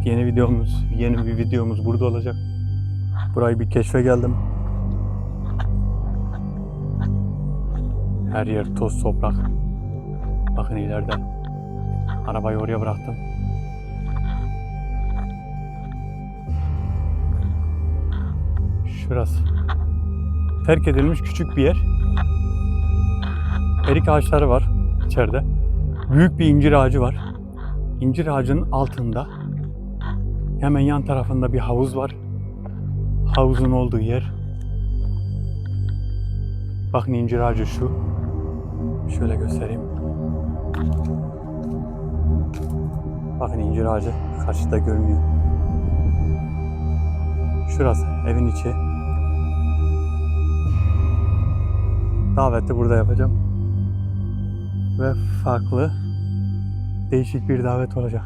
Evet, yeni bir videomuz burada olacak. Burayı bir keşfe geldim. Her yer toz toprak. Bakın ileride. Arabayı oraya bıraktım. Şurası. Terk edilmiş küçük bir yer. Erik ağaçları var içeride. Büyük bir incir ağacı var. İncir ağacının altında hemen yan tarafında bir havuz var. Havuzun olduğu yer. Bakın incir ağacı şu. Şöyle göstereyim. Bakın incir ağacı karşıda görünüyor. Şurası evin içi. Daveti burada yapacağım. Ve farklı, değişik bir davet olacak.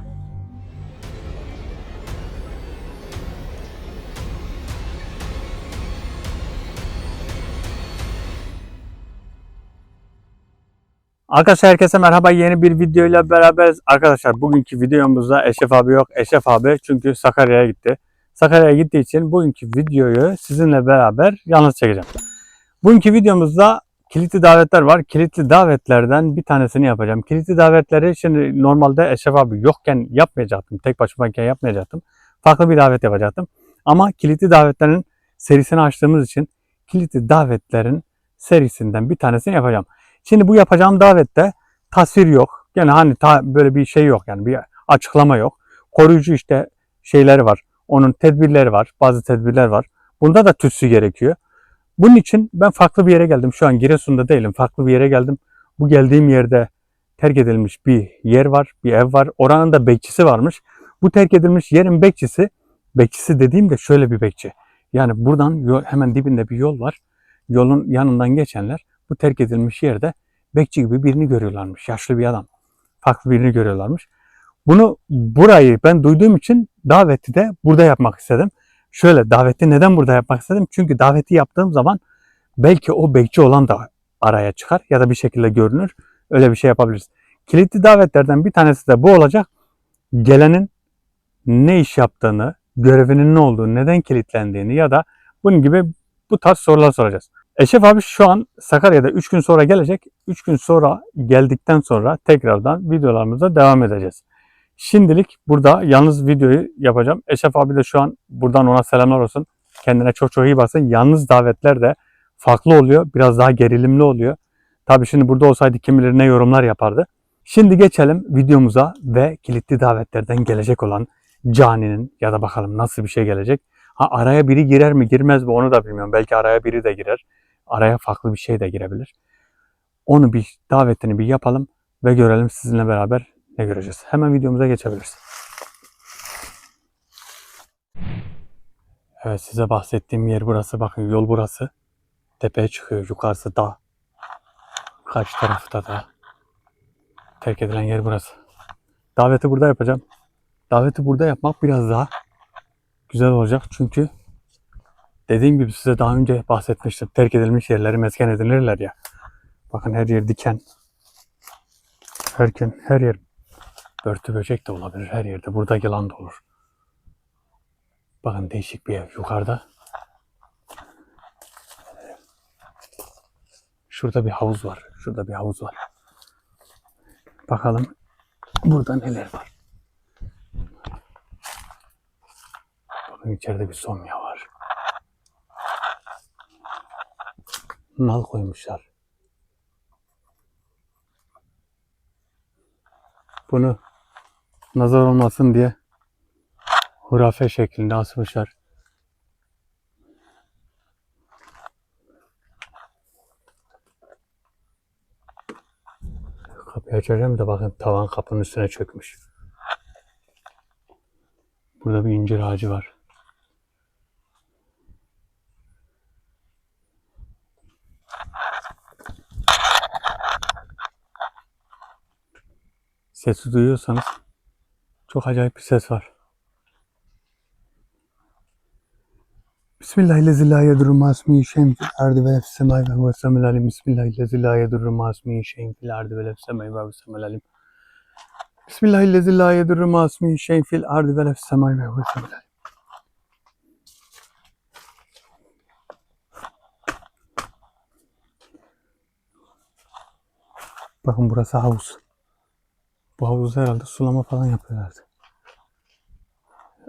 Arkadaşlar herkese merhaba, yeni bir videoyla beraberiz. Arkadaşlar bugünkü videomuzda Eşref abi yok. Eşref abi çünkü Sakarya'ya gitti. Sakarya'ya gittiği için bugünkü videoyu sizinle beraber yalnız çekeceğim. Bugünkü videomuzda kilitli davetler var. Kilitli davetlerden bir tanesini yapacağım. Kilitli davetleri şimdi normalde Eşref abi yokken yapmayacaktım. Tek başımayken yapmayacaktım. Farklı bir davet yapacaktım. Ama kilitli davetlerin serisini açtığımız için kilitli davetlerin serisinden bir tanesini yapacağım. Şimdi bu yapacağım davette tasvir yok. Yani hani böyle bir şey yok, yani bir açıklama yok. Koruyucu işte şeyleri var. Onun tedbirleri var. Bazı tedbirler var. Bunda da tütsü gerekiyor. Bunun için ben farklı bir yere geldim. Şu an Giresun'da değilim. Farklı bir yere geldim. Bu geldiğim yerde terk edilmiş bir yer var. Bir ev var. Oranın da bekçisi varmış. Bu terk edilmiş yerin bekçisi dediğimde şöyle bir bekçi. Yani buradan hemen dibinde bir yol var. Yolun yanından geçenler bu terk edilmiş yerde bekçi gibi birini görüyorlarmış. Yaşlı bir adam. Farklı birini görüyorlarmış. Burayı ben duyduğum için daveti de burada yapmak istedim. Şöyle, daveti neden burada yapmak istedim? Çünkü daveti yaptığım zaman belki o bekçi olan da araya çıkar ya da bir şekilde görünür. Öyle bir şey yapabiliriz. Kilitli davetlerden bir tanesi de bu olacak. Gelenin ne iş yaptığını, görevinin ne olduğunu, neden kilitlendiğini ya da bunun gibi bu tarz sorular soracağız. Eşref abi şu an Sakarya'da 3 gün sonra gelecek. 3 gün sonra geldikten sonra tekrardan videolarımıza devam edeceğiz. Şimdilik burada yalnız videoyu yapacağım. Eşref abi de şu an buradan ona selamlar olsun. Kendine çok çok iyi baksın. Yalnız davetler de farklı oluyor. Biraz daha gerilimli oluyor. Tabii şimdi burada olsaydı kim bilir ne yorumlar yapardı. Şimdi geçelim videomuza ve kilitli davetlerden gelecek olan caninin ya da bakalım nasıl bir şey gelecek. Araya biri girer mi girmez mi onu da bilmiyorum. Belki araya biri de girer. Araya farklı bir şey de girebilir. Onu davetini bir yapalım ve görelim sizinle beraber ne göreceğiz. Hemen videomuza geçebiliriz. Evet, size bahsettiğim yer burası. Bakın yol burası. Tepeye çıkıyor. Yukarısı dağ. Karşı tarafta da. Terk edilen yer burası. Daveti burada yapacağım. Daveti burada yapmak biraz daha güzel olacak. Çünkü dediğim gibi size daha önce bahsetmiştim. Terk edilmiş yerleri mesken edinirler ya. Bakın her yer diken. Her yer börtü böcek de olabilir. Her yerde. Burada yılan da olur. Bakın değişik bir ev yukarıda. Şurada bir havuz var. Şurada bir havuz var. Bakalım burada neler var. Bakın içeride bir somya var. Nal koymuşlar. Bunu nazar olmasın diye hurafe şeklinde asmışlar. Kapıyı açacağım da bakın tavan kapının üstüne çökmüş. Burada bir incir ağacı var. Sesi duyuyorsanız çok acayip bir ses var. Bismillahirrahmanirrahim. Ma ismihi şeyin fil ardı ve fis semai ve huves semel alim. Bismillahirrahmanirrahim. Ma ismihi şeyin fil ardı ve fis semai ve huves semel alim. Bismillahirrahmanirrahim. La yedurru ma'asmihi şeyin fil ardi ve lefis semai ve huve semîl. Bakın burası havuz. Bu havuzda herhalde sulama falan yapıyorlardı.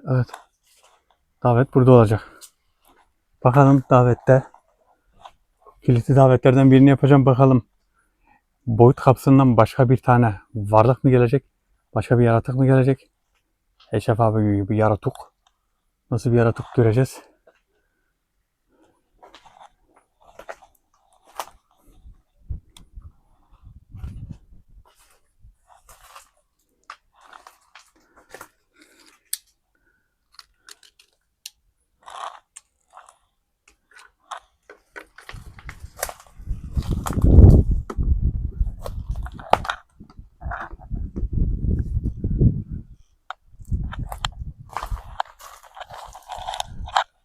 Evet. Davet burada olacak. Bakalım davette. Kilitli davetlerden birini yapacağım. Bakalım boyut kapsından başka bir tane varlık mı gelecek? Başka bir yaratık mı gelecek? Eşref abi gibi bir yaratık. Nasıl bir yaratık göreceğiz?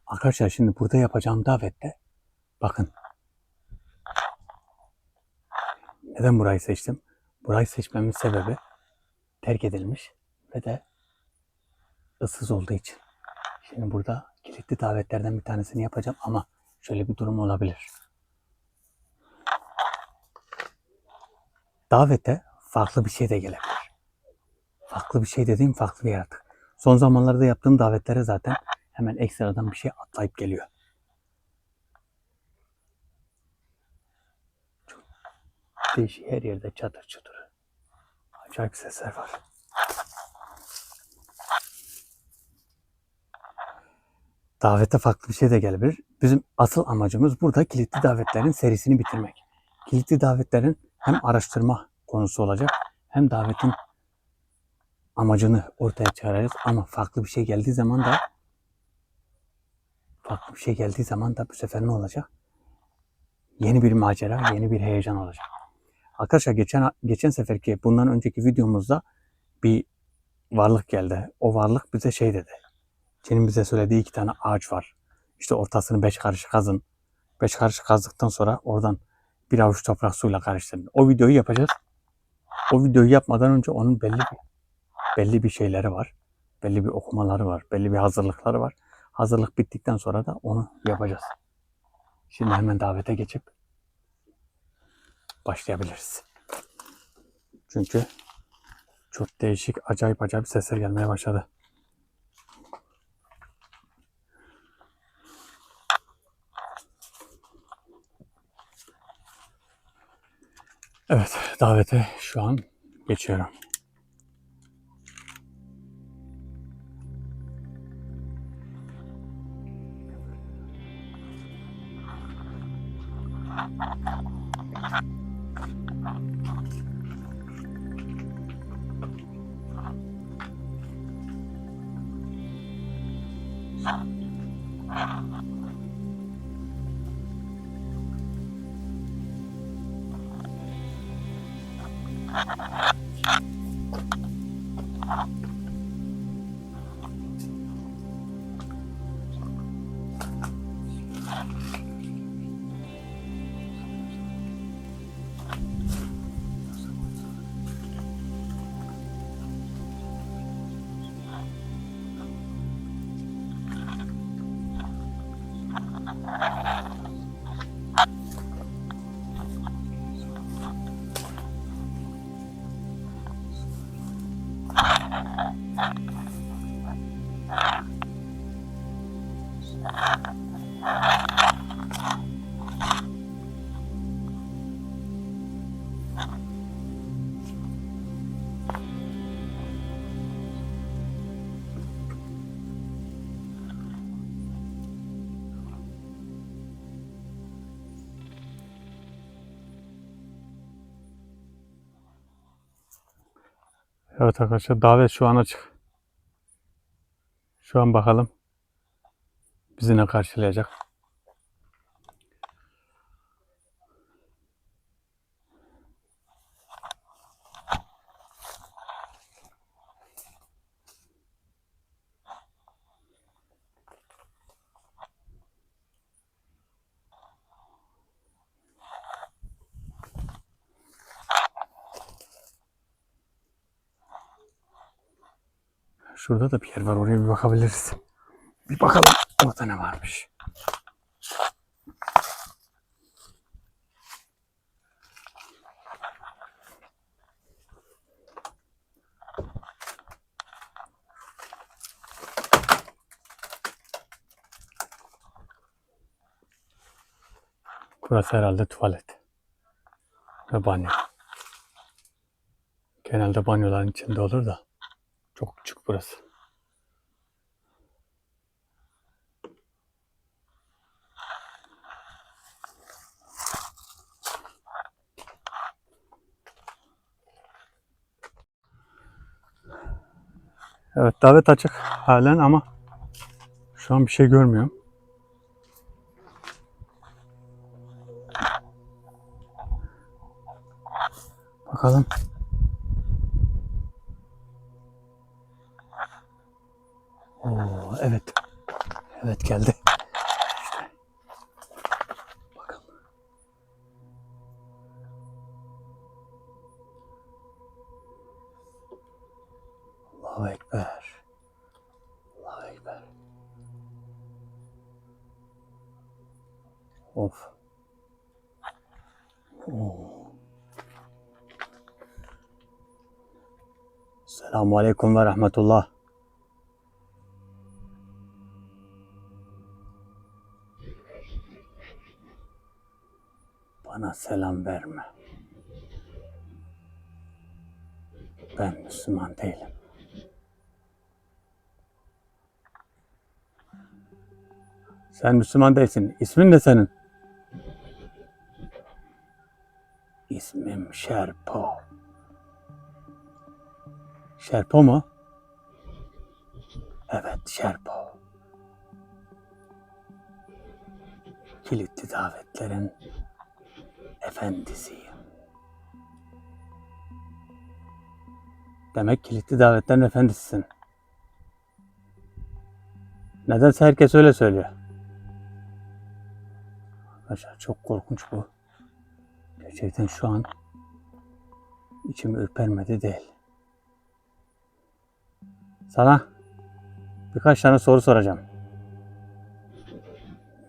Arkadaşlar şimdi burada yapacağım davette bakın. Neden burayı seçtim? Burayı seçmemin sebebi terk edilmiş ve de ıssız olduğu için. Şimdi burada kilitli davetlerden bir tanesini yapacağım ama şöyle bir durum olabilir. Davete farklı bir şey de gelebilir. Farklı bir şey dediğim farklı bir yaratık. Son zamanlarda yaptığım davetlere zaten hemen ekstradan bir şey atlayıp geliyor. Çok değişik, her yerde çatır çutur. Acayip sesler var. Davete farklı bir şey de gelebilir. Bizim asıl amacımız burada kilitli davetlerin serisini bitirmek. Kilitli davetlerin hem araştırma konusu olacak hem davetin amacını ortaya çıkaracağız ama farklı bir şey geldiği zaman da bu sefer ne olacak? Yeni bir macera, yeni bir heyecan olacak. Arkadaşlar geçen seferki bundan önceki videomuzda bir varlık geldi. O varlık bize şey dedi. Senin bize söylediği 2 tane ağaç var. İşte ortasını 5 karış kazın. 5 karış kazdıktan sonra oradan bir avuç toprak suyla karıştırın. O videoyu yapacağız. O videoyu yapmadan önce onun belli bir şeyleri var. Belli bir okumaları var. Belli bir hazırlıkları var. Hazırlık bittikten sonra da onu yapacağız. Şimdi hemen davete geçip başlayabiliriz. Çünkü çok değişik, acayip sesler gelmeye başladı. Evet, davete şu an geçiyorum. Evet arkadaşlar, davet şu an açık. Şu an bakalım bizi ne karşılayacak. Şurada da bir yer var. Oraya bir bakabiliriz. Bir bakalım orada ne varmış. Burası herhalde tuvalet ve banyo. Genelde banyoların içinde olur da çok küçük burası. Evet, davet açık halen ama şu an bir şey görmüyorum. Bakalım. Oo, evet. Evet, geldi. İşte. Bakalım. Allahu Ekber. Allahu Ekber. Of. Oo. Selamun Aleyküm ve Rahmetullah. Bana selam verme. Ben Müslüman değilim. Sen Müslüman değilsin. İsmin ne senin? İsmim Şerpo. Şerpo mu? Evet, Şerpo. Kilitli davetlerin efendisiyim. Demek kilitli davetlerin efendisisin. Nedense herkes öyle söylüyor. Arkadaşlar çok korkunç bu. Gerçekten şu an içim ürpermedi değil. Sana birkaç tane soru soracağım.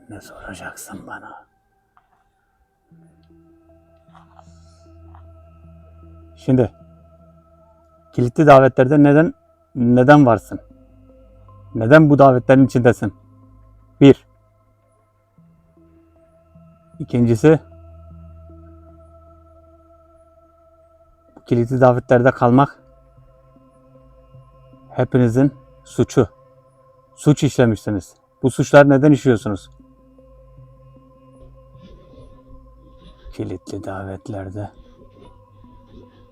Ne soracaksın bana? Şimdi kilitli davetlerde neden varsın? Neden bu davetlerin içindesin? Bir. İkincisi, bu kilitli davetlerde kalmak hepinizin suçu. Suç işlemişsiniz. Bu suçları neden işliyorsunuz? Kilitli davetlerde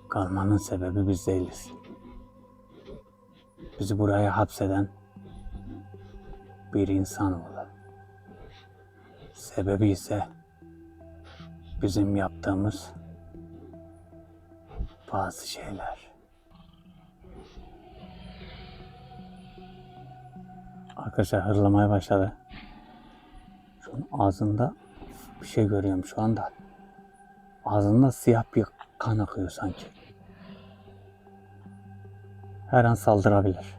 kalmanın sebebi biz değiliz. Bizi buraya hapseden bir insanoğlu. Sebebi ise bizim yaptığımız bazı şeyler. Arkadaşlar hırlamaya başladı. Şunun ağzında bir şey görüyorum şu anda. Ağzında siyah bir kan akıyor sanki. Her an saldırabilir.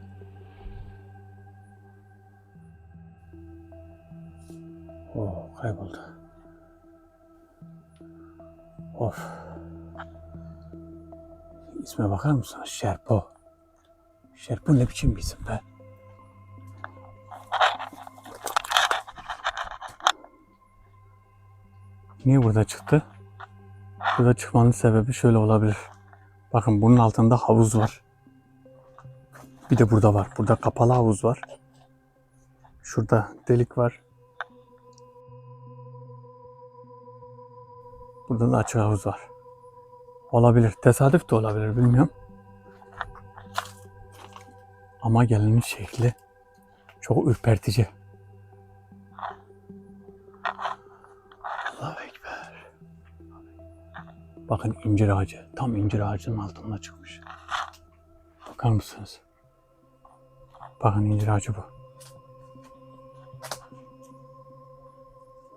Oo, kayboldu. Of. İsme bakar mısın? Şerpo. Şerpo ne biçim bir isim be? Niye burada çıktı? Burada çıkmanın sebebi şöyle olabilir. Bakın bunun altında havuz var. Bir de burada var. Burada kapalı havuz var. Şurada delik var. Burada da açık havuz var. Olabilir. Tesadüf de olabilir. Bilmiyorum. Ama gelinin şekli çok ürpertici. Allahu Ekber. Bakın incir ağacı. Tam incir ağacının altında çıkmış. Bakar mısınız? Bakın incir ağacı bu.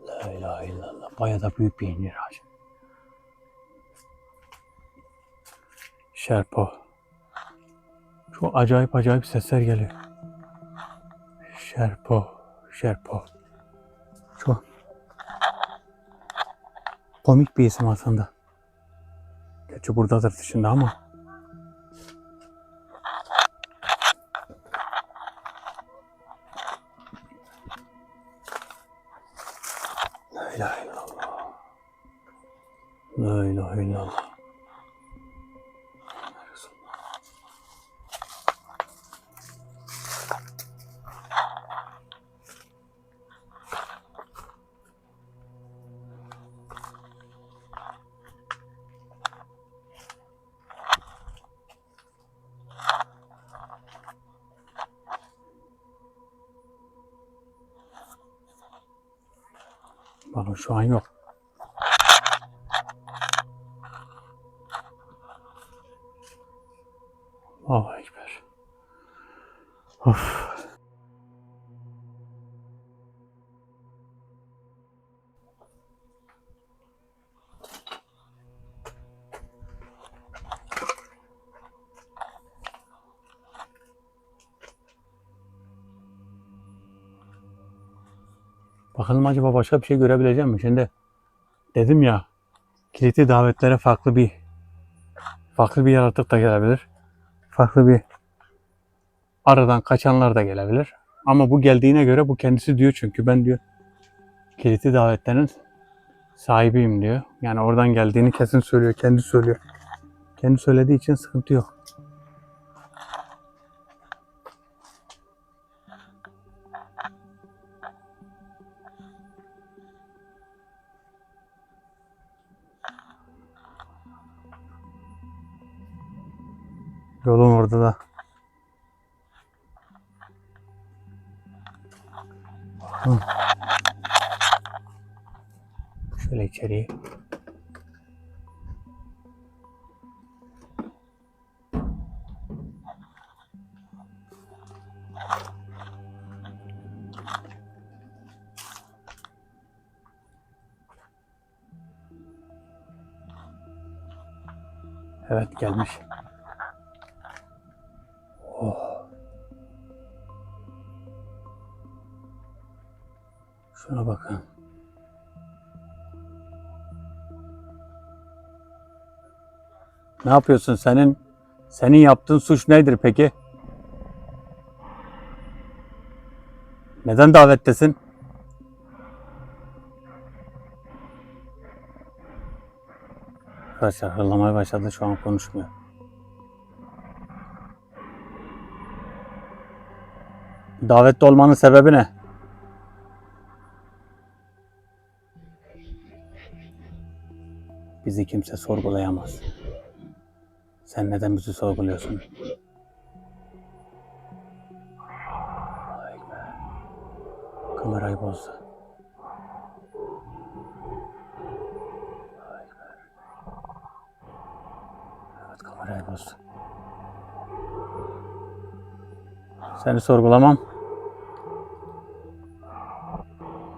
La ilahe illallah. Bayağı da büyük bir incir ağacı. Şerpo. Çok acayip sesler geliyor. Şerpo. Çok komik bir isim aslında. Gerçi buradadır dışında ama. La ilahe illallah. La ilahe illallah. Bakın şu an yok. Allahu Ekber. Of. Bakalım acaba başka bir şey görebileceğim mi? Şimdi dedim ya, kilitli davetlere farklı bir yaratık da gelebilir. Farklı bir aradan kaçanlar da gelebilir. Ama bu geldiğine göre bu kendisi diyor, çünkü ben diyor kilitli davetlerin sahibiyim diyor. Yani oradan geldiğini kesin söylüyor, kendi söylüyor. Kendi söylediği için sıkıntı yok. Yolun orada da. Şöyle içeriye. Evet, gelmiş. Oh. Şuna bakın. Ne yapıyorsun? Senin yaptığın suç nedir peki? Neden davettesin? Arkadaşlar hırlamaya başladı, şu an konuşmuyor. Davette olmanın sebebi ne? Bizi kimse sorgulayamaz. Sen neden bizi sorguluyorsun? Vay be. Kamerayı bozdu. Vay be. Evet, kamerayı bozdu. Seni sorgulamam.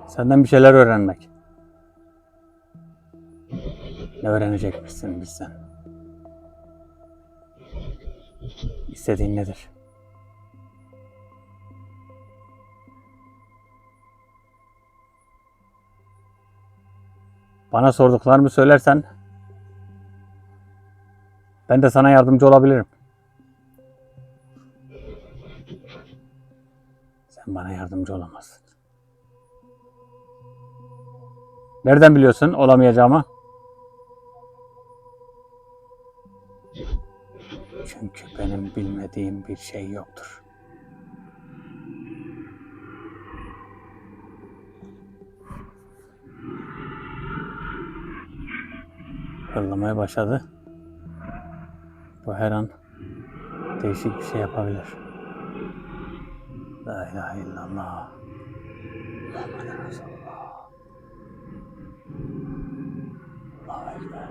Senden bir şeyler öğrenmek. Ne öğrenecekmişsin bizden? İstediğin nedir? Bana sorduklarımı söylersen ben de sana yardımcı olabilirim. Sen bana yardımcı olamazsın. Nereden biliyorsun olamayacağımı? Çünkü benim bilmediğim bir şey yoktur. Hırlamaya başladı. Bu her an değişik bir şey yapabilir. La ilahe illallah. Muhammed Resulullah. Allahu Ekber.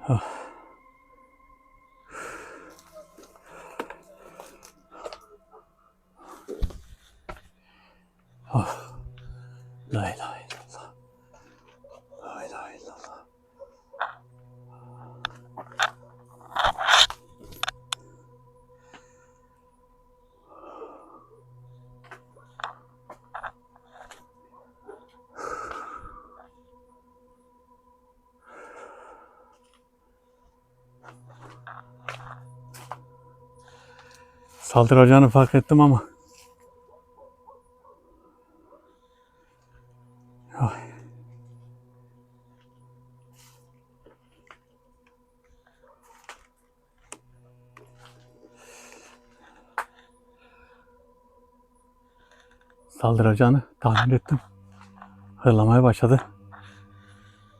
La ilahe illallah. La ilahe illallah. Saldıracağını fark ettim ama saldıracağını tahmin ettim. Hırlamaya başladı.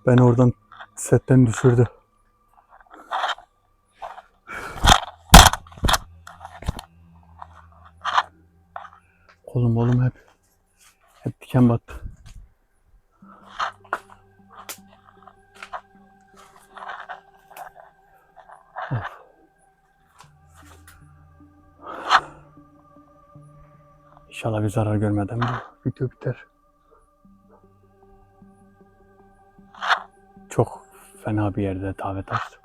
Beni oradan setten düşürdü. Kolum hep diken battı. Of. İnşallah bir zarar görmeden bu video biter. Çok fena bir yerde davet açtım.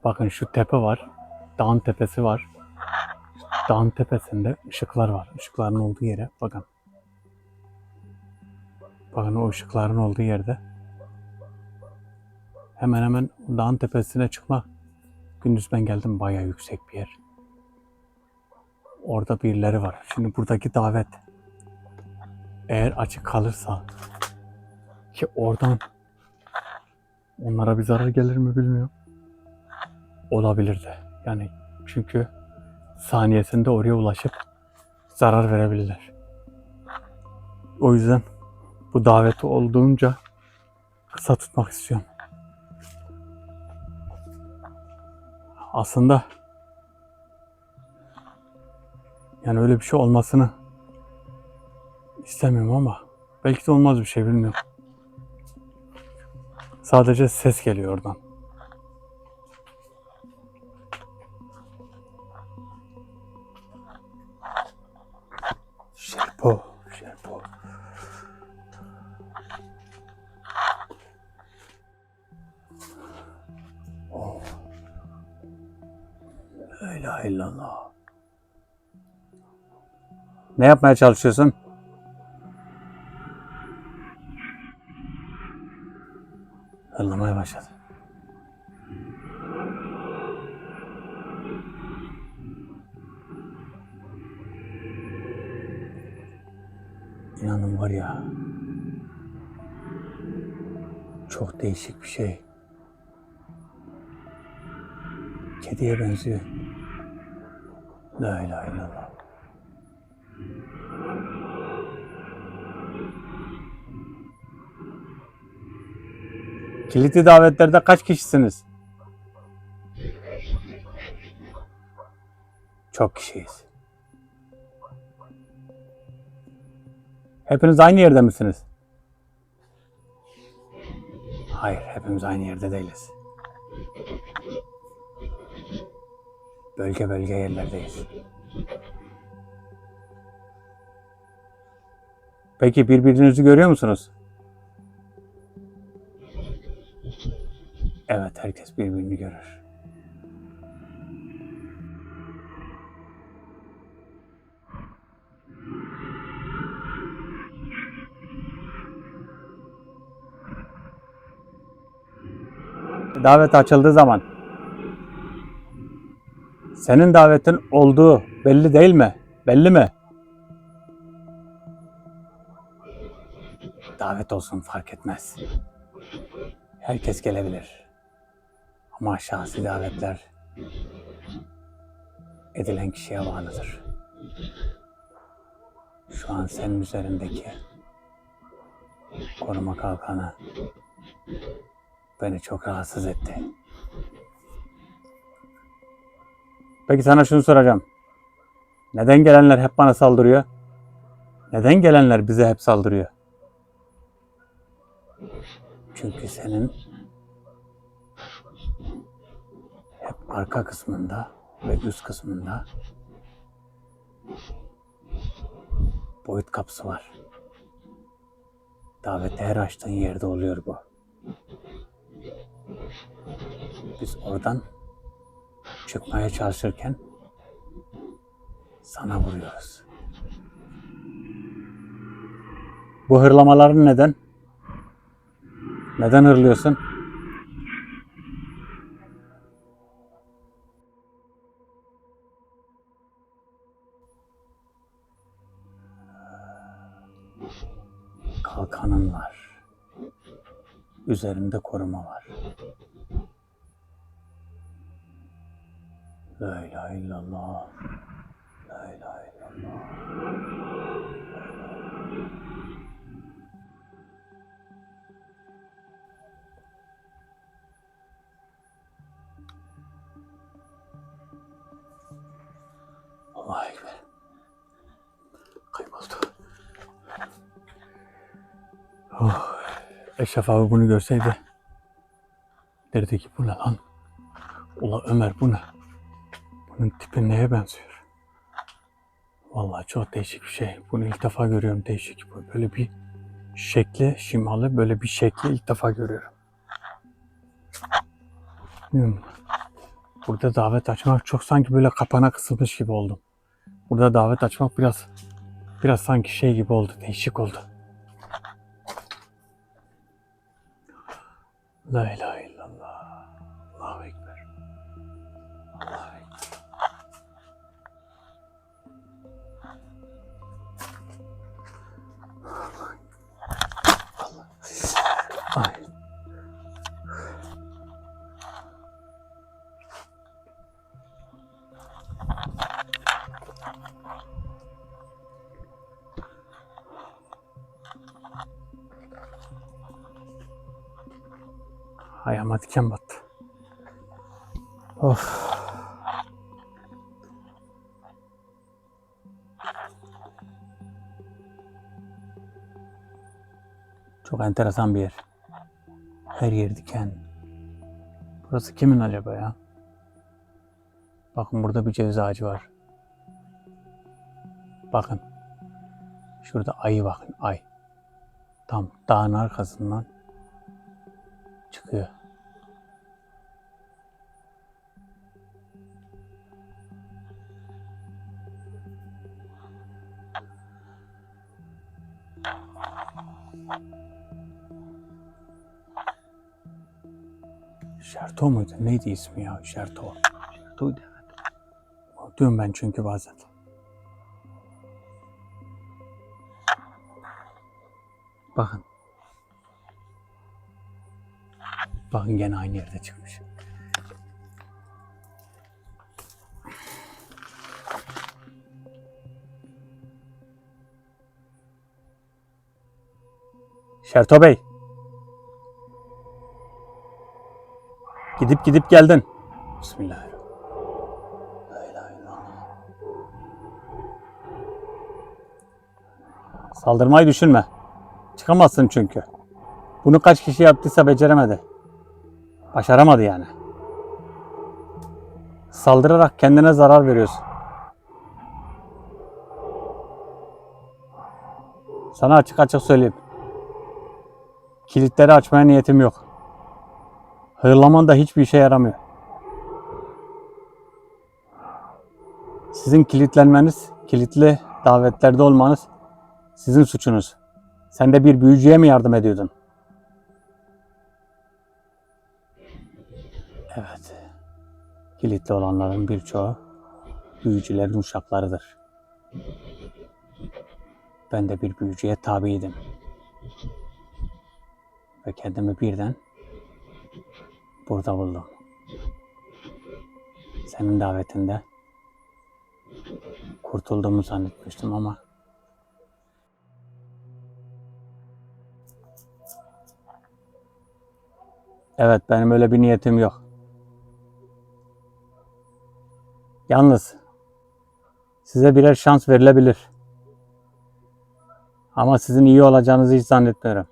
Bakın şu tepe var. Dağın tepesi var. Dağın tepesinde ışıklar var. Işıkların olduğu yere bakın. Bakın o ışıkların olduğu yerde. Hemen hemen dağın tepesine çıkma. Gündüz ben geldim, bayağı yüksek bir yer. Orada birileri var. Şimdi buradaki davet eğer açık kalırsa ki oradan onlara bir zarar gelir mi bilmiyorum. Olabilir de. Yani çünkü saniyesinde oraya ulaşıp zarar verebilirler. O yüzden bu daveti olduğunca kısa tutmak istiyorum. Aslında yani öyle bir şey olmasını istemiyorum ama belki de olmaz bir şey, bilmiyorum. Sadece ses geliyor oradan. Şerpo. Oh. La ilahe illallah. Ne yapmaya çalışıyorsun? Anlamaya başladı. İnanın var ya, çok değişik bir şey. Kediye benziyor. La ilahe illallah. Kilitli davetlerde kaç kişisiniz? Çok kişiyiz. Hepiniz aynı yerde misiniz? Hayır, hepimiz aynı yerde değiliz. Bölge bölge yerlerdeyiz. Peki birbirinizi görüyor musunuz? Evet, herkes birbirini görür. Davet açıldığı zaman senin davetin olduğu belli değil mi? Belli mi? Davet olsun, fark etmez. Herkes gelebilir. Ama şahsi davetler edilen kişiye bağlıdır. Şu an senin üzerindeki koruma kalkanı beni çok rahatsız etti. Peki sana şunu soracağım. Neden gelenler hep bana saldırıyor? Neden gelenler bize hep saldırıyor? Çünkü senin hep arka kısmında ve üst kısmında boyut kapısı var. Davette her açtığın yerde oluyor bu. Biz oradan çıkmaya çalışırken sana vuruyoruz. Bu hırlamaların neden? Neden hırlıyorsun? Kalkanın var. Üzerinde koruma var. La ilahe illallah. La ilahe illallah. Allah'a ekber. Kayboldu. Oh. Eşref abi bunu görseydi derdi ki bu ne lan? Ula Ömer bu ne? Bunun tipi neye benziyor? Vallahi çok değişik bir şey. Bunu ilk defa görüyorum, değişik. Böyle bir şekli, şimalı böyle bir şekli ilk defa görüyorum. Burada davet açmak çok sanki böyle kapana kısılmış gibi oldum. Burada davet açmak biraz sanki şey gibi oldu, değişik oldu. La ilahe illallah. Allahu ekber. Allahu ekber. Ay. Ayağıma diken battı. Of. Çok enteresan bir yer. Her yer diken. Burası kimin acaba ya? Bakın burada bir ceviz ağacı var. Bakın. Şurada ayı bakın. Ay. Tam dağın arkasından çıkıyor. Şerto muydu? Neydi ismi ya? Şerto. Şerto'ydu evet. Diyorum ben çünkü bazen. Bakın. Bakın gene aynı yerde çıkmış. Şerto Bey. Gidip geldin. Bismillahirrahmanirrahim. La ilahe illallah. Saldırmayı düşünme. Çıkamazsın çünkü. Bunu kaç kişi yaptıysa beceremedi. Başaramadı yani. Saldırarak kendine zarar veriyorsun. Sana açık söyleyeyim. Kilitleri açmaya niyetim yok. Hırlaman da hiçbir işe yaramıyor. Sizin kilitlenmeniz, kilitli davetlerde olmanız sizin suçunuz. Sen de bir büyücüye mi yardım ediyordun? Evet. Kilitli olanların birçoğu büyücülerin uşaklarıdır. Ben de bir büyücüye tabiydim. Ve kendimi birden burada buldum. Senin davetinde kurtulduğumu zannetmiştim ama evet, benim öyle bir niyetim yok. Yalnız size birer şans verilebilir. Ama sizin iyi olacağınızı hiç zannetmiyorum.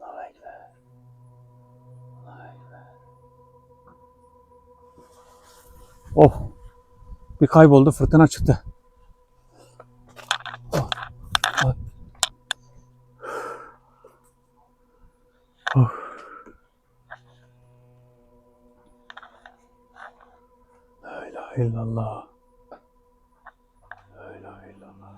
Allahu Ekber. Oh. Bir kayboldu, fırtına çıktı. Oh. Oh. Oh. La ilahe illallah. La ilahe illallah.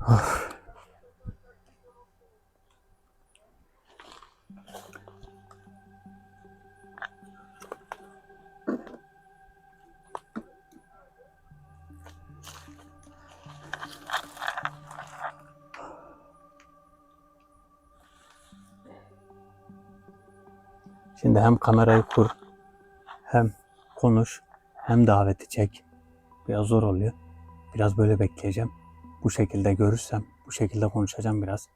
Oh. Şimdi hem kamerayı kur, hem konuş, hem daveti çek. Biraz zor oluyor. Biraz böyle bekleyeceğim. Bu şekilde görürsem, bu şekilde konuşacağım biraz.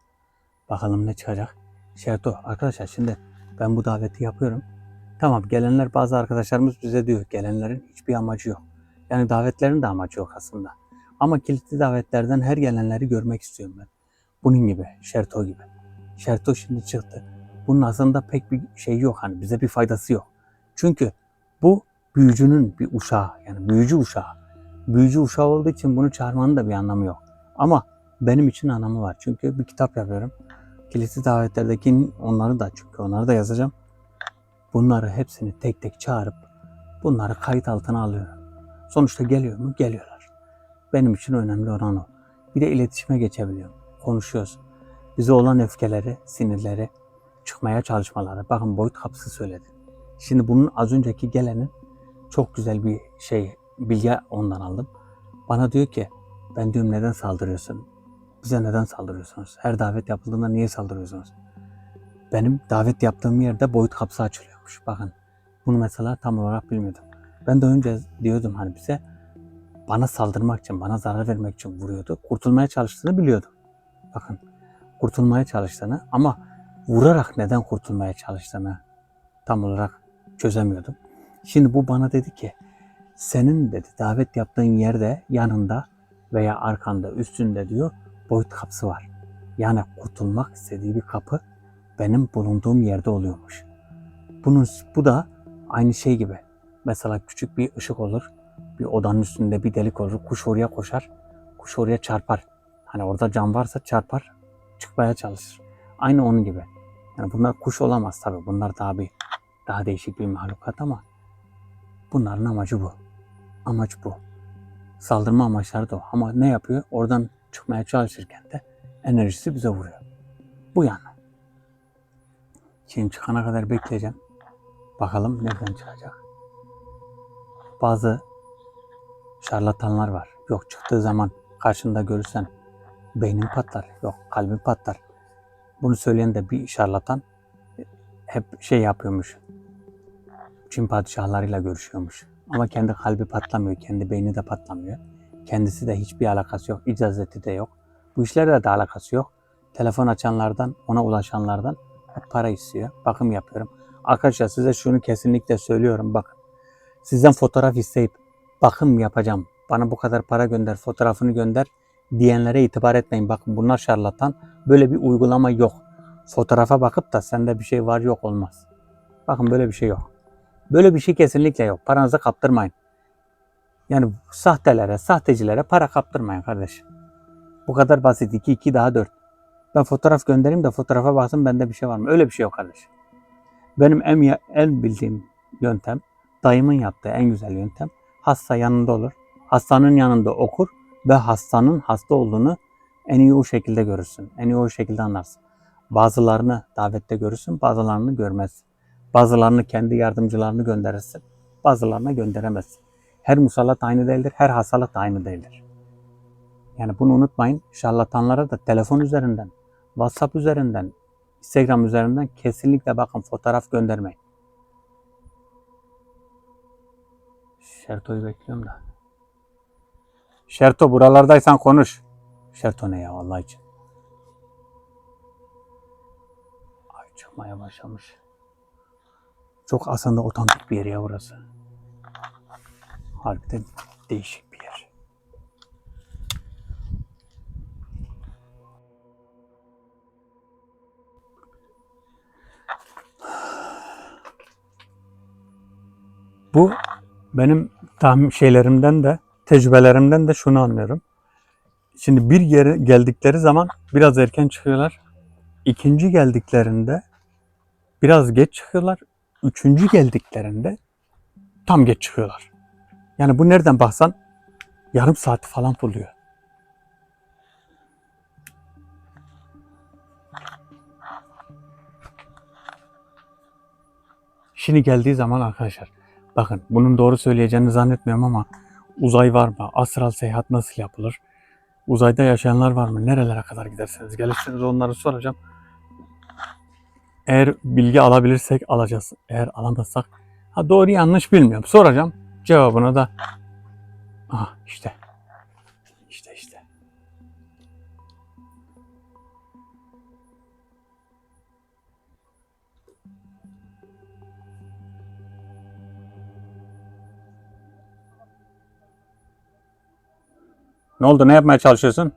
Bakalım ne çıkacak. Şerto, arkadaşlar şimdi ben bu daveti yapıyorum. Tamam, gelenler, bazı arkadaşlarımız bize diyor, gelenlerin hiçbir amacı yok. Yani davetlerin de amacı yok aslında. Ama kilitli davetlerden her gelenleri görmek istiyorum ben. Bunun gibi, Şerto gibi. Şerto şimdi çıktı. Bunun aslında pek bir şey yok, hani bize bir faydası yok. Çünkü bu büyücünün bir uşağı, yani büyücü uşağı. Büyücü uşağı olduğu için bunu çağırmanın da bir anlamı yok. Ama benim için anlamı var. Çünkü bir kitap yapıyorum. Kilitli davetlerdeki onları da, çünkü onları da yazacağım. Bunları hepsini tek tek çağırıp bunları kayıt altına alıyorum. Sonuçta geliyor mu? Geliyorlar. Benim için önemli olan o. Bir de iletişime geçebiliyorum. Konuşuyoruz. Bize olan öfkeleri, sinirleri, çıkmaya çalışmaları. Bakın boyut kapısı söyledi. Şimdi bunun az önceki gelenin çok güzel bir bilgi ondan aldım. Bana diyor ki, ben diyorum neden saldırıyorsun? Bize neden saldırıyorsunuz? Her davet yapıldığında niye saldırıyorsunuz? Benim davet yaptığım yerde boyut kapısı açılıyormuş. Bakın bunu mesela tam olarak bilmiyordum. Ben de önce diyordum hani bize bana saldırmak için, bana zarar vermek için vuruyordu. Kurtulmaya çalıştığını biliyordum. Bakın kurtulmaya çalıştığını, ama vurarak neden kurtulmaya çalıştığını tam olarak çözemiyordum. Şimdi bu bana dedi ki, senin dedi davet yaptığın yerde yanında veya arkanda, üstünde diyor boyut kapısı var. Yani kurtulmak istediği bir kapı benim bulunduğum yerde oluyormuş. Bu da aynı şey gibi. Mesela küçük bir ışık olur. Bir odanın üstünde bir delik olur. Kuş oraya koşar. Kuş oraya çarpar. Hani orada cam varsa çarpar. Çıkmaya çalışır. Aynı onun gibi. Yani bunlar kuş olamaz tabii. Bunlar daha değişik bir mahlukat ama bunların amacı bu. Amaç bu. Saldırma amaçları da o. Ama ne yapıyor? Oradan çıkmaya çalışırken de enerjisi bize vuruyor. Bu yani. Şimdi çıkana kadar bekleyeceğim. Bakalım nereden çıkacak. Bazı şarlatanlar var. Yok, çıktığı zaman karşında görürsen beynin patlar. Yok, kalbin patlar. Bunu söyleyen de bir şarlatan, hep şey yapıyormuş. Çin padişahlarıyla görüşüyormuş. Ama kendi kalbi patlamıyor. Kendi beyni de patlamıyor. Kendisi de hiçbir alakası yok. İcazeti de yok. Bu işlerle de alakası yok. Telefon açanlardan, ona ulaşanlardan hep para istiyor. Bakım yapıyorum. Arkadaşlar size şunu kesinlikle söylüyorum. Bakın. Sizden fotoğraf isteyip bakım yapacağım, bana bu kadar para gönder, fotoğrafını gönder diyenlere itibar etmeyin. Bakın bunlar şarlatan. Böyle bir uygulama yok. Fotoğrafa bakıp da sende bir şey var yok olmaz. Bakın böyle bir şey yok. Böyle bir şey kesinlikle yok. Paranızı kaptırmayın. Yani sahtelere, sahtecilere para kaptırmayın kardeşim. Bu kadar basit. 2 2 daha 4. Ben fotoğraf göndereyim de fotoğrafa baksın bende bir şey var mı? Öyle bir şey yok kardeşim. Benim en bildiğim yöntem, dayımın yaptığı en güzel yöntem, hasta yanında olur. Hastanın yanında okur ve hastanın hasta olduğunu en iyi o şekilde görürsün. En iyi o şekilde anlarsın. Bazılarını davette görürsün, bazılarını görmezsin. Bazılarını kendi yardımcılarını gönderirsin, bazılarına gönderemezsin. Her musallat aynı değildir, her hastalık da aynı değildir. Yani bunu unutmayın. Şarlatanlara da telefon üzerinden, WhatsApp üzerinden, Instagram üzerinden kesinlikle bakın fotoğraf göndermeyin. Şerto'yu bekliyorum da. Şerto buralardaysan konuş. Şerto ne ya vallahi için. Ay çıkmaya başlamış. Çok aslında otantik bir yer ya burası. Harbiden değişik bir yer. Bu benim şeylerimden de, tecrübelerimden de şunu anlıyorum. Şimdi bir yere geldikleri zaman biraz erken çıkıyorlar. İkinci geldiklerinde biraz geç çıkıyorlar. Üçüncü geldiklerinde tam geç çıkıyorlar. Yani bu nereden baksan yarım saati falan buluyor. Şimdi geldiği zaman arkadaşlar, bakın bunun doğru söyleyeceğini zannetmiyorum ama uzay var mı? Astral seyahat nasıl yapılır? Uzayda yaşayanlar var mı? Nerelere kadar giderseniz gelirseniz onları soracağım. Eğer bilgi alabilirsek alacağız. Eğer alamazsak doğru yanlış bilmiyorum. Soracağım. Cevabını da işte. İşte. Ne oldu? Ne yapmaya çalışıyorsun?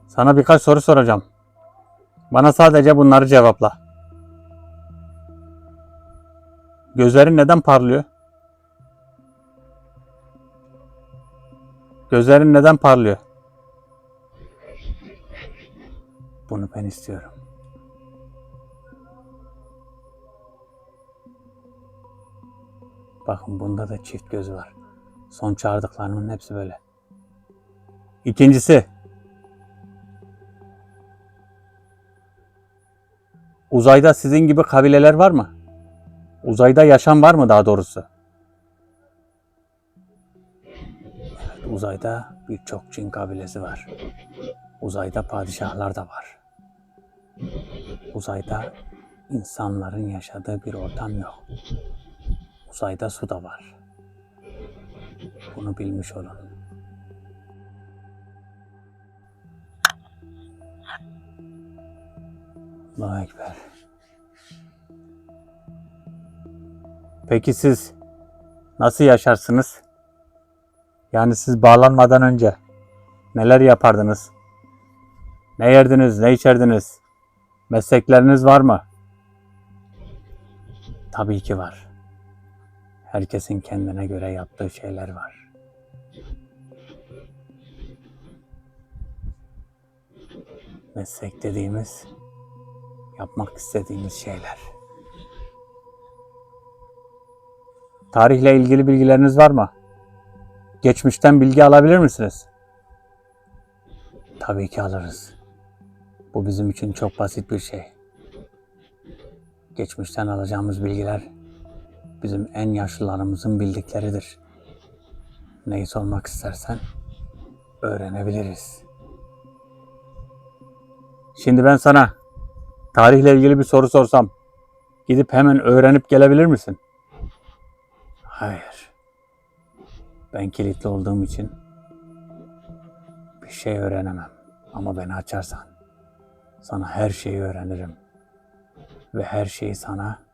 Sana birkaç soru soracağım. Bana sadece bunları cevapla. Gözlerin neden parlıyor? Gözlerin neden parlıyor? Bunu ben istiyorum. Bakın bunda da çift göz var. Son çağırdıklarımın hepsi böyle. İkincisi, uzayda sizin gibi kabileler var mı? Uzayda yaşam var mı daha doğrusu? Evet, uzayda birçok cin kabilesi var. Uzayda padişahlar da var. Uzayda insanların yaşadığı bir ortam yok. Uzayda su da var. Bunu bilmiş olun. Allahu Ekber. Peki siz nasıl yaşarsınız? Yani siz bağlanmadan önce neler yapardınız? Ne yerdiniz, ne içerdiniz? Meslekleriniz var mı? Tabii ki var. Herkesin kendine göre yaptığı şeyler var. Meslek dediğimiz, yapmak istediğimiz şeyler. Tarihle ilgili bilgileriniz var mı? Geçmişten bilgi alabilir misiniz? Tabii ki alırız. Bu bizim için çok basit bir şey. Geçmişten alacağımız bilgiler bizim en yaşlılarımızın bildikleridir. Neyi sormak istersen öğrenebiliriz. Şimdi ben sana tarihle ilgili bir soru sorsam gidip hemen öğrenip gelebilir misin? Hayır. Ben kilitli olduğum için bir şey öğrenemem. Ama beni açarsan sana her şeyi öğrenirim. Ve her şeyi sana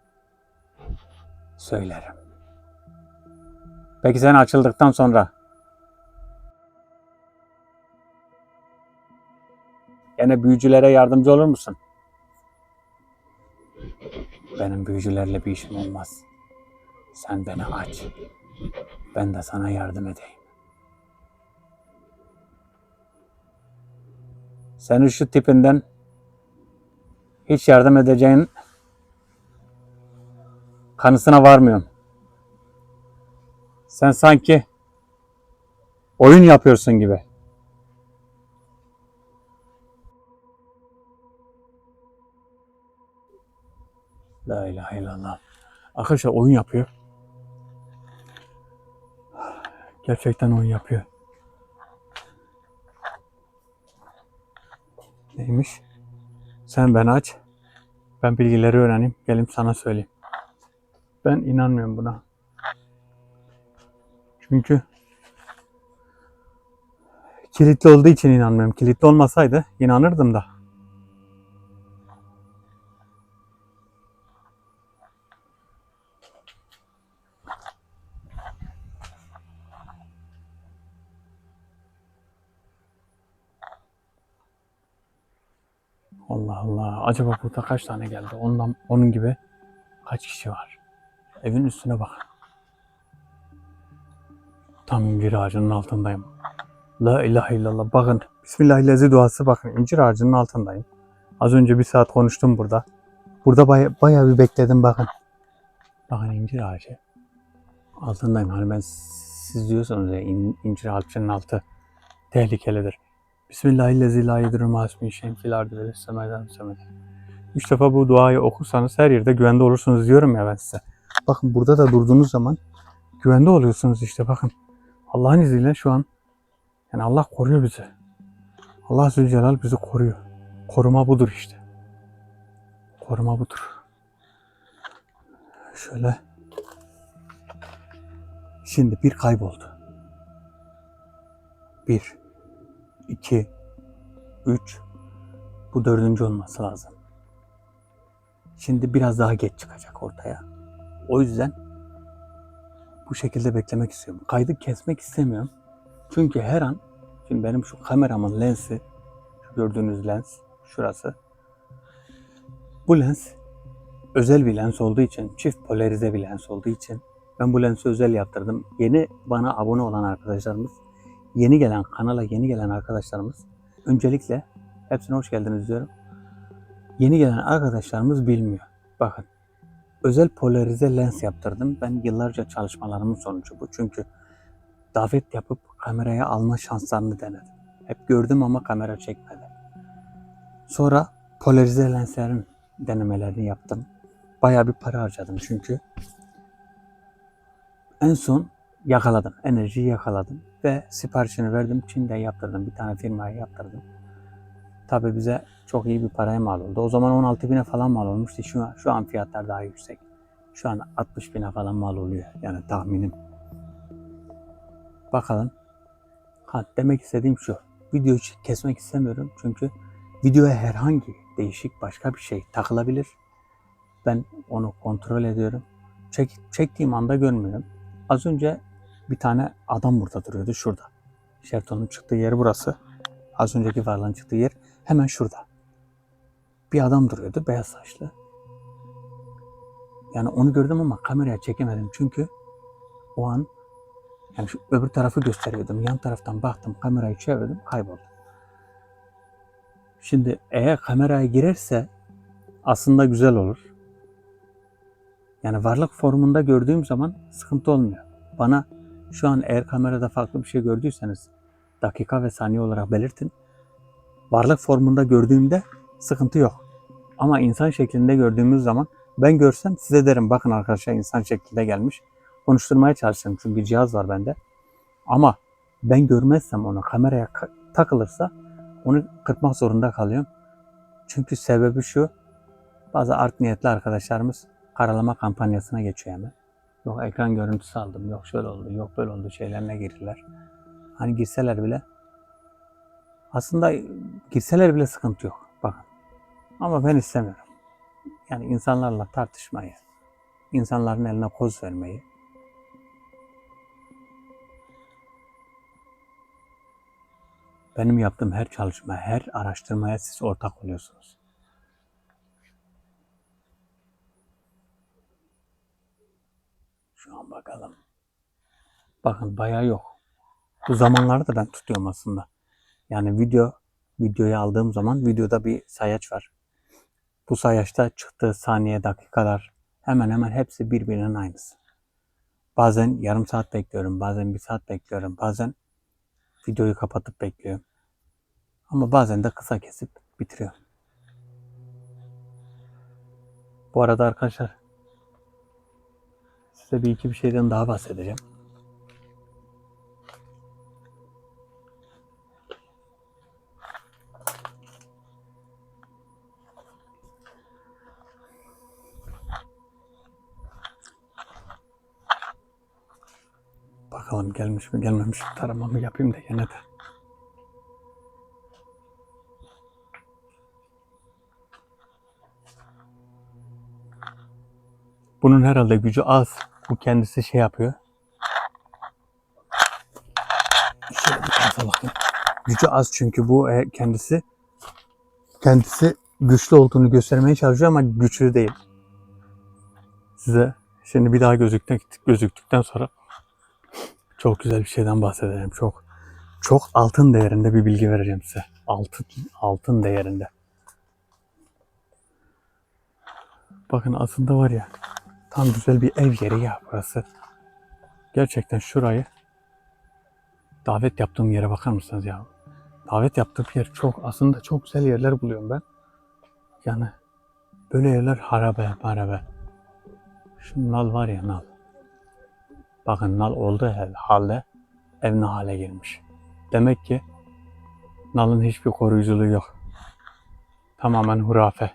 söylerim. Peki sen açıldıktan sonra gene büyücülere yardımcı olur musun? Benim büyücülerle bir işim olmaz. Sen beni aç. Ben de sana yardım edeyim. Senin şu tipinden hiç yardım edeceğin kanısına varmıyorum. Sen sanki oyun yapıyorsun gibi. La ilahe illallah. Arkadaşlar oyun yapıyor. Gerçekten oyun yapıyor. Neymiş? Sen beni aç. Ben bilgileri öğreneyim. Gelip sana söyleyeyim. Ben inanmıyorum buna. Çünkü kilitli olduğu için inanmıyorum. Kilitli olmasaydı inanırdım da. Allah Allah. Acaba burada kaç tane geldi? Onun gibi kaç kişi var? Evin üstüne bakın. Tam incir ağacının altındayım. La ilahe illallah. Bakın. Bismillahirrahmanirrahim duası bakın. İncir ağacının altındayım. Az önce 1 saat konuştum burada. Burada bayağı bir bekledim bakın. Bakın incir ağacı. Altındayım. Hani ben siz diyorsanız ya incir ağacının altı tehlikelidir. Bismillahirrahmanirrahim. 3 defa bu duayı okursanız her yerde güvende olursunuz diyorum ya ben size. Bakın burada da durduğunuz zaman güvende oluyorsunuz işte bakın. Allah'ın izniyle şu an yani Allah koruyor bizi. Allah Zülcelal bizi koruyor. Koruma budur işte. Koruma budur. Şöyle. Şimdi bir kayboldu. 1, 2, 3. Bu 4. olması lazım. Şimdi biraz daha geç çıkacak ortaya. O yüzden bu şekilde beklemek istiyorum. Kaydı kesmek istemiyorum. Çünkü her an, şimdi benim şu kameramın lensi, şu gördüğünüz lens, şurası. Bu lens özel bir lens olduğu için, çift polarize bir lens olduğu için ben bu lensi özel yaptırdım. Yeni bana abone olan arkadaşlarımız, yeni gelen kanala yeni gelen arkadaşlarımız, öncelikle hepsine hoş geldiniz diyorum. Yeni gelen arkadaşlarımız bilmiyor. Bakın, özel polarize lens yaptırdım. Ben yıllarca çalışmalarımın sonucu bu. Çünkü davet yapıp kameraya alma şanslarını denedim. Hep gördüm ama kamera çekmedi. Sonra polarize lenslerin denemelerini yaptım. Bayağı bir para harcadım çünkü. En son yakaladım. Enerjiyi yakaladım. Ve siparişini verdim. Çin'de yaptırdım. Bir tane firmaya yaptırdım. Tabii bize çok iyi bir paraya mal oldu. O zaman 16.000'e falan mal olmuştu. Şu an fiyatlar daha yüksek. Şu an 60.000'e falan mal oluyor. Yani tahminim. Bakalım. Demek istediğim şu. Videoyu kesmek istemiyorum. Çünkü videoya herhangi değişik başka bir şey takılabilir. Ben onu kontrol ediyorum. Çektiğim anda görmüyorum. Az önce bir tane adam burada duruyordu. Şurada. Şertonun çıktığı yer burası. Az önceki varlığın çıktığı yer hemen şurada. Bir adam duruyordu. Beyaz saçlı. Yani onu gördüm ama kameraya çekemedim. Çünkü o an yani şu öbür tarafı gösteriyordum. Yan taraftan baktım. Kamerayı çevirdim. Kayboldu. Şimdi eğer kameraya girerse aslında güzel olur. Yani varlık formunda gördüğüm zaman sıkıntı olmuyor. Bana şu an eğer kamerada farklı bir şey gördüyseniz dakika ve saniye olarak belirtin. Varlık formunda gördüğümde sıkıntı yok. Ama insan şeklinde gördüğümüz zaman ben görsem size derim bakın arkadaşlar insan şeklinde gelmiş. Konuşturmaya çalışırım çünkü cihaz var bende. Ama ben görmezsem onu kameraya takılırsa onu kırpmak zorunda kalıyorum. Çünkü sebebi şu. Bazı art niyetli arkadaşlarımız karalama kampanyasına geçiyor hemen. Yok ekran görüntüsü aldım, yok şöyle oldu, yok böyle oldu şeylerine girirler. Hani girseler bile aslında girseler bile sıkıntı yok. Bakın. Ama ben istemiyorum. Yani insanlarla tartışmayı, insanların eline koz vermeyi. Benim yaptığım her çalışma, her araştırmaya siz ortak oluyorsunuz. Şu an bakalım. Bakın bayağı yok. Bu zamanları da ben tutuyorum aslında. Yani videoyu aldığım zaman videoda bir sayaç var. Bu sayaçta çıktığı saniye, dakikalar hemen hemen hepsi birbirinin aynısı. Bazen yarım saat bekliyorum, bazen 1 saat bekliyorum, bazen videoyu kapatıp bekliyorum. Ama bazen de kısa kesip bitiriyorum. Bu arada arkadaşlar size bir şeyden daha bahsedeceğim. Bakalım gelmiş mi gelmemiş mi taramamı yapayım da gene de. Bunun herhalde gücü az. Bu kendisi şey yapıyor. Şöyle bir tarafa bakayım. Gücü az çünkü bu kendisi güçlü olduğunu göstermeye çalışıyor ama güçlü değil. Size şimdi bir daha gözüktükten sonra çok güzel bir şeyden bahsedeceğim. Çok altın değerinde bir bilgi vereceğim size. Altın değerinde. Bakın aslında var ya, tam güzel bir ev yeri ya burası. Gerçekten şurayı, davet yaptığım yere bakar mısınız ya? Davet yaptığım yer aslında çok güzel yerler buluyorum ben. Yani böyle yerler harabe. Şu nal var ya, nal. Bakın nal oldu halde ev ne hale gelmiş. Demek ki nalın hiçbir koruyuculuğu yok. Tamamen hurafe.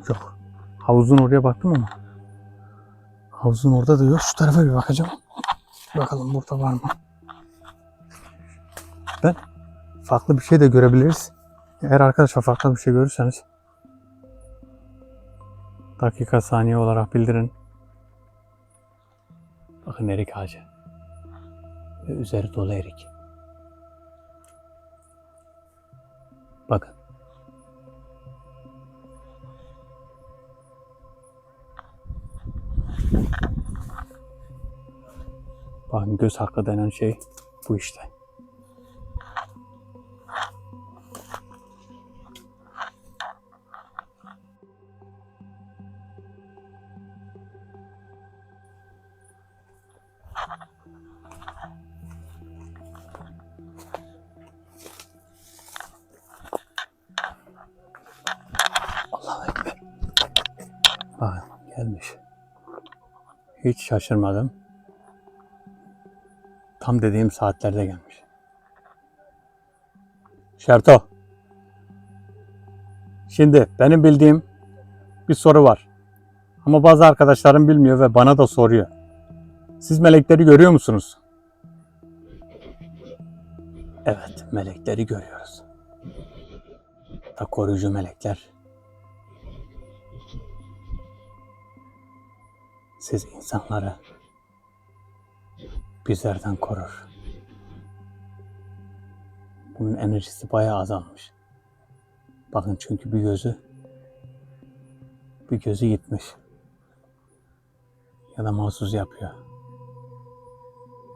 Yok. Havuzun oraya baktım ama havuzun orada da yok. Şu tarafa bir bakacağım. Bakalım burada var mı? Ben farklı bir şey de görebiliriz. Eğer arkadaşlar farklı bir şey görürseniz dakika saniye olarak bildirin. Bakın erik ağacı. Ve üzeri dolu erik. Bakın. Bakın göz hakkı denen şey bu işte. Allahu Ekber. Bakın gelmiş. Hiç şaşırmadım. Tam dediğim saatlerde gelmiş. Şerto. Şimdi benim bildiğim bir soru var. Ama bazı arkadaşlarım bilmiyor ve bana da soruyor. Siz melekleri görüyor musunuz? Evet, melekleri görüyoruz. Da koruyucu melekler. Siz insanları bizlerden korur. Bunun enerjisi bayağı azalmış. Bakın çünkü bir gözü gitmiş. Ya da mahsus yapıyor.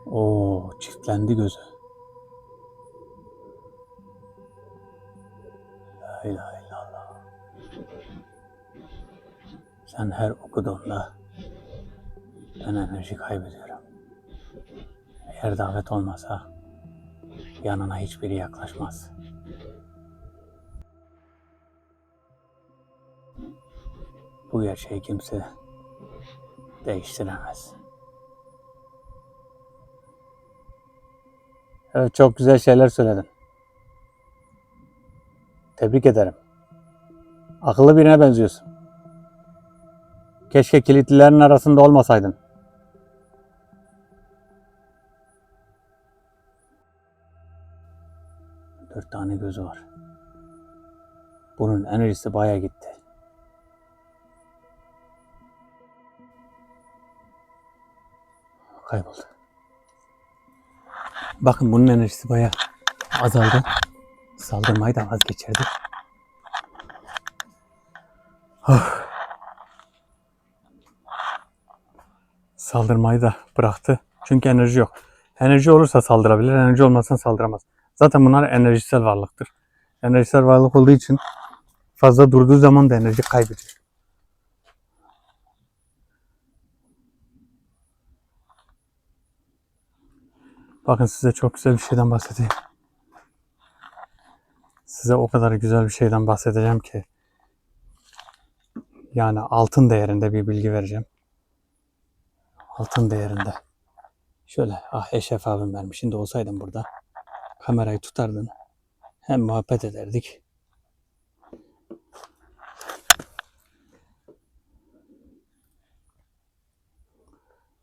Oo, çiftlendi gözü. La ilahe illallah. Sen her okuduğunda ben enerji kaybediyorum. Eğer davet olmasa yanına hiçbiri yaklaşmaz. Bu gerçeği kimse değiştiremez. Evet, çok güzel şeyler söyledin. Tebrik ederim. Akıllı birine benziyorsun. Keşke kilitlilerin arasında olmasaydın. Dört tane gözü var. Bunun enerjisi bayağı gitti. Kayboldu. Bakın bunun enerjisi bayağı azaldı. Saldırmayı da vazgeçirdi. Oh. Saldırmayı da bıraktı. Çünkü enerji yok. Enerji olursa saldırabilir, enerji olmazsa saldıramaz. Zaten bunlar enerjisel varlıktır. Enerjisel varlık olduğu için fazla durduğu zaman da enerji kaybediyor. Bakın size çok güzel bir şeyden bahsedeyim. Size o kadar güzel bir şeyden bahsedeceğim ki yani altın değerinde bir bilgi vereceğim. Altın değerinde. Şöyle, Eşref abim vermiş. Şimdi olsaydım burada kamerayı tutardın. Hem muhabbet ederdik.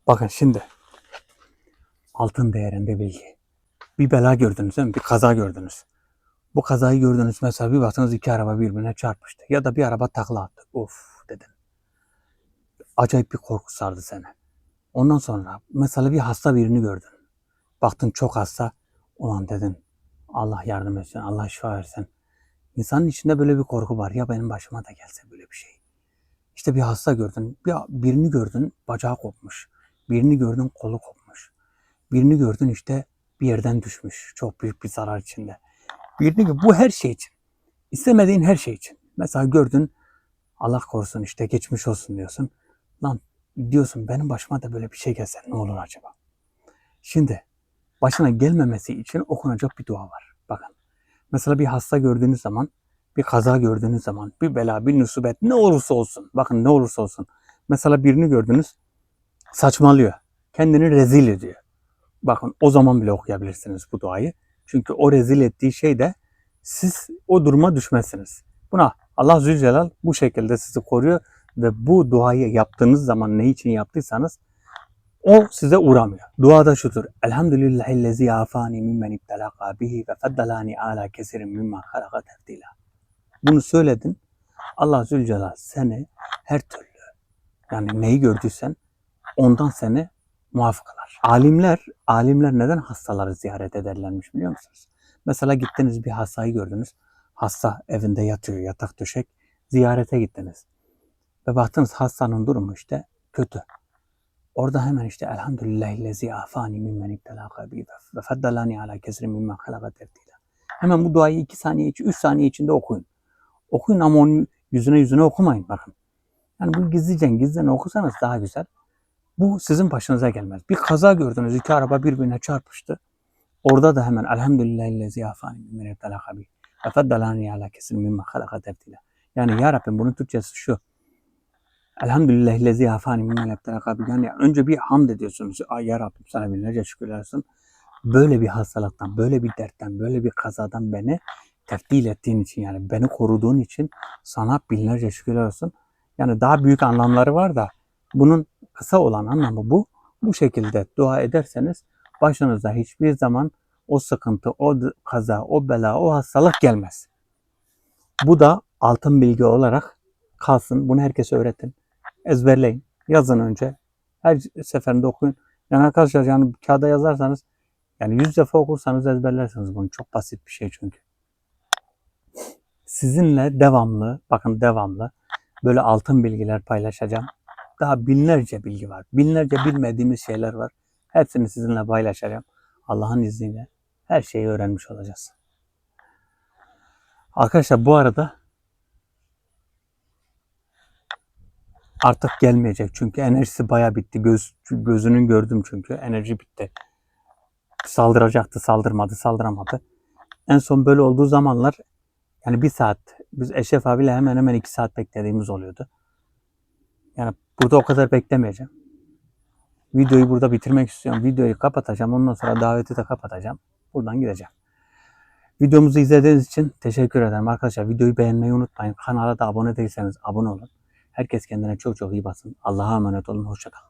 Bakın şimdi altın değerinde bilgi. Bir bela gördünüz değil mi? Bir kaza gördünüz. Bu kazayı gördünüz mesela, bir baktınız iki araba birbirine çarpıştı. Ya da bir araba takla attı. Of dedin. Acayip bir korku sardı seni. Ondan sonra mesela bir hasta birini gördün. Baktın çok hasta. Ulan dedin, Allah yardım etsin, Allah şifa versin. İnsanın içinde böyle bir korku var. Ya benim başıma da gelse böyle bir şey. İşte bir hasta gördün. Birini gördün bacağı kopmuş. Birini gördün kolu kopmuş. Birini gördün işte bir yerden düşmüş. Çok büyük bir zarar içinde. Bu her şey için. İstemediğin her şey için. Mesela gördün, Allah korusun işte geçmiş olsun diyorsun. Lan diyorsun, benim başıma da böyle bir şey gelse ne olur acaba? Şimdi başına gelmemesi için okunacak bir dua var. Bakın. Mesela bir hasta gördüğünüz zaman, bir kaza gördüğünüz zaman, bir bela, bir musibet ne olursa olsun. Bakın ne olursa olsun. Mesela birini gördünüz saçmalıyor. Kendini rezil ediyor. Bakın o zaman bile okuyabilirsiniz bu duayı. Çünkü o rezil ettiği şey de siz o duruma düşmezsiniz. Buna Allah Zülcelal bu şekilde sizi koruyor ve bu duayı yaptığınız zaman ne için yaptıysanız o size uğramıyor. Dua da şudur. Elhamdülillahillezî afani mimmen ibtelâka bihi ve feddalâni âlâ kesirin mimmen halaka tefdîlâ. Bunu söyledin. Allah Zülcelal seni her türlü, yani neyi gördüysen ondan seni muaf kılar. Alimler neden hastaları ziyaret ederlermiş biliyor musunuz? Mesela gittiniz bir hastayı gördünüz. Hasta evinde yatıyor, yatak döşek. Ziyarete gittiniz. Ve baktınız hastanın durumu işte kötü. Orada hemen işte elhamdülillahillezî afani mimmen ibtelâka bihi ve feddalâni alâ kesirin mimmen halaka tefdîlâ. Hemen bu duayı 2 saniye, 3 saniye içinde okuyun. Okuyun ama onun yüzüne okumayın bakın. Yani bu gizliden okusanız daha güzel. Bu sizin başınıza gelmez. Bir kaza gördünüz, iki araba birbirine çarpıştı. Orada da hemen elhamdülillahillezî afani mimmen ibtelâka bihi ve feddalâni alâ kesirin mimmen halaka tefdîlâ. Yani ya Rabbim, bunun Türkçesi şu. Elhamdülillahillezî afani mimmen ibtelâka bihi. Yani önce bir hamd ediyorsunuz. Ay ya Rabbim, sana binlerce şükürler olsun. Böyle bir hastalıktan, böyle bir dertten, böyle bir kazadan beni tefdil ettiğin için, yani beni koruduğun için sana binlerce şükürler olsun. Yani daha büyük anlamları var da bunun kısa olan anlamı bu. Bu şekilde dua ederseniz başınıza hiçbir zaman o sıkıntı, o kaza, o bela, o hastalık gelmez. Bu da altın bilgi olarak kalsın. Bunu herkese öğretin. Ezberleyin. Yazın önce. Her seferinde okuyun. Yani arkadaşlar, yani kağıda yazarsanız, yani 100 defa okursanız ezberlersiniz bunu. Çok basit bir şey çünkü. Sizinle devamlı böyle altın bilgiler paylaşacağım. Daha binlerce bilgi var. Binlerce bilmediğimiz şeyler var. Hepsini sizinle paylaşacağım. Allah'ın izniyle her şeyi öğrenmiş olacağız. Arkadaşlar bu arada artık gelmeyecek. Çünkü enerjisi bayağı bitti. Gözünün gördüm çünkü. Enerji bitti. Saldıracaktı, saldıramadı. En son böyle olduğu zamanlar yani 1 saat, biz Eşref abiyle hemen hemen 2 saat beklediğimiz oluyordu. Yani burada o kadar beklemeyeceğim. Videoyu burada bitirmek istiyorum. Videoyu kapatacağım. Ondan sonra daveti de kapatacağım. Buradan gideceğim. Videomuzu izlediğiniz için teşekkür ederim arkadaşlar. Videoyu beğenmeyi unutmayın. Kanala da abone değilseniz abone olun. Herkes kendine çok çok iyi baksın. Allah'a emanet olun. Hoşça kalın.